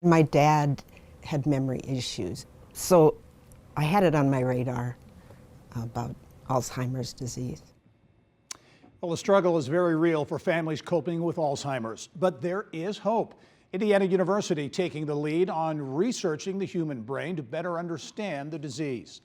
My dad had memory issues, so I had it on my radar about Alzheimer's disease. Well, the struggle is very real for families coping with Alzheimer's, but there is hope. Indiana University taking the lead on researching the human brain to better understand the disease.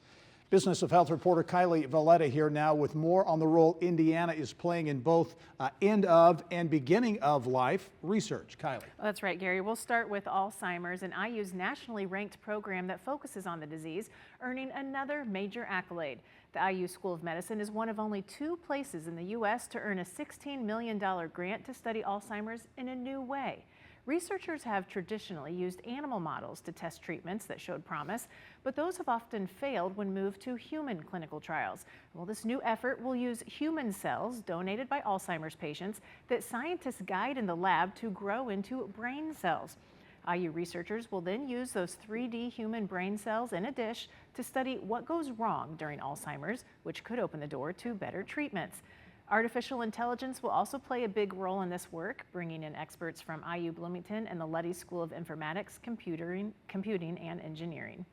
Business of Health reporter Kylie Valletta here now with more on the role Indiana is playing in both end of and beginning of life research. Kylie. That's right, Gary. We'll start with Alzheimer's, an IU's nationally ranked program that focuses on the disease, earning another major accolade. The IU School of Medicine is one of only 2 places in the U.S. to earn a $16 million grant to study Alzheimer's in a new way. Researchers have traditionally used animal models to test treatments that showed promise, but those have often failed when moved to human clinical trials. Well, this new effort will use human cells donated by Alzheimer's patients that scientists guide in the lab to grow into brain cells. IU researchers will then use those 3D human brain cells in a dish to study what goes wrong during Alzheimer's, which could open the door to better treatments. Artificial intelligence will also play a big role in this work, bringing in experts from IU Bloomington and the Luddy School of Informatics, Computing, and Engineering.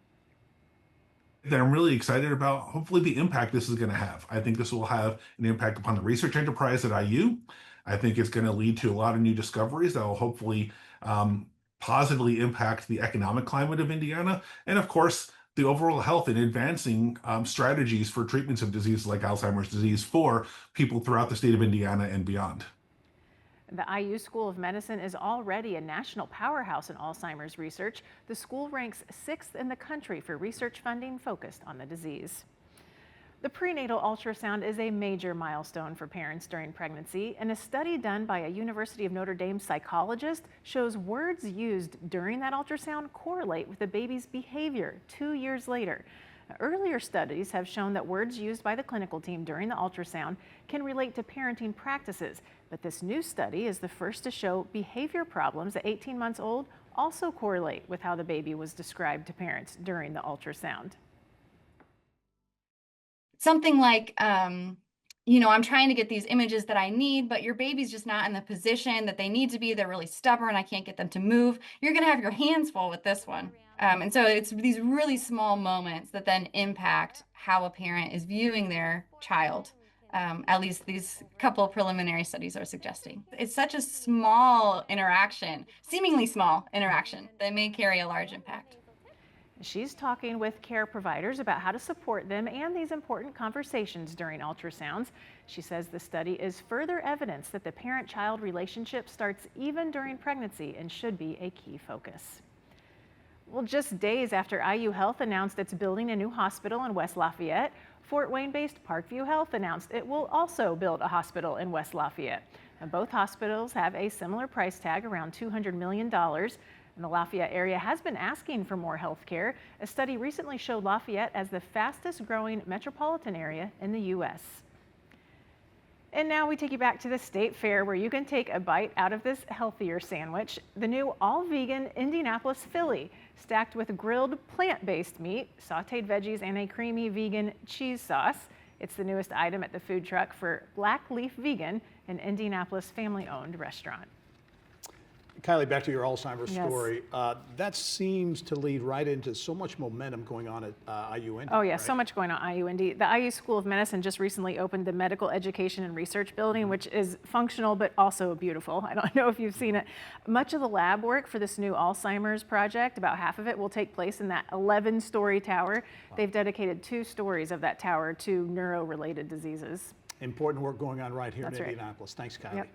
That I'm really excited about, hopefully, the impact this is going to have. I think this will have an impact upon the research enterprise at IU. I think it's going to lead to a lot of new discoveries that will hopefully positively impact the economic climate of Indiana, and of course, the overall health and advancing strategies for treatments of diseases like Alzheimer's disease for people throughout the state of Indiana and beyond. The IU School of Medicine is already a national powerhouse in Alzheimer's research. The school ranks 6th in the country for research funding focused on the disease. The prenatal ultrasound is a major milestone for parents during pregnancy, and a study done by a University of Notre Dame psychologist shows words used during that ultrasound correlate with the baby's behavior 2 years later. Earlier studies have shown that words used by the clinical team during the ultrasound can relate to parenting practices, but this new study is the first to show behavior problems at 18 months old also correlate with how the baby was described to parents during the ultrasound. Something like, you know, I'm trying to get these images that I need, but your baby's just not in the position that they need to be. They're really stubborn. I can't get them to move. You're going to have your hands full with this one. And so it's these really small moments that then impact how a parent is viewing their child. At least these couple preliminary studies are suggesting. It's such a small interaction, seemingly small interaction, that may carry a large impact. She's talking with care providers about how to support them and these important conversations during ultrasounds. She says the study is further evidence that the parent-child relationship starts even during pregnancy and should be a key focus. Well, just days after IU Health announced it's building a new hospital in West Lafayette, Fort Wayne-based Parkview Health announced it will also build a hospital in West Lafayette. And both hospitals have a similar price tag, around $200 million. And the Lafayette area has been asking for more health care. A study recently showed Lafayette as the fastest growing metropolitan area in the U.S. And now we take you back to the State Fair, where you can take a bite out of this healthier sandwich, the new all-vegan Indianapolis Philly, stacked with grilled plant-based meat, sautéed veggies, and a creamy vegan cheese sauce. It's the newest item at the food truck for Black Leaf Vegan, an Indianapolis family-owned restaurant. Kylie, back to your Alzheimer's Yes. story. That seems to lead right into so much momentum going on at IU Indy. Oh yeah, right? so much going on at IU Indy. The IU School of Medicine just recently opened the Medical Education and Research Building, which is functional but also beautiful. I don't know if you've seen it. Much of the lab work for this new Alzheimer's project, about half of it, will take place in that 11-story tower. Wow. They've dedicated 2 stories of that tower to neuro-related diseases. Important work going on right here That's in right. Indianapolis. Thanks, Kylie. Yep.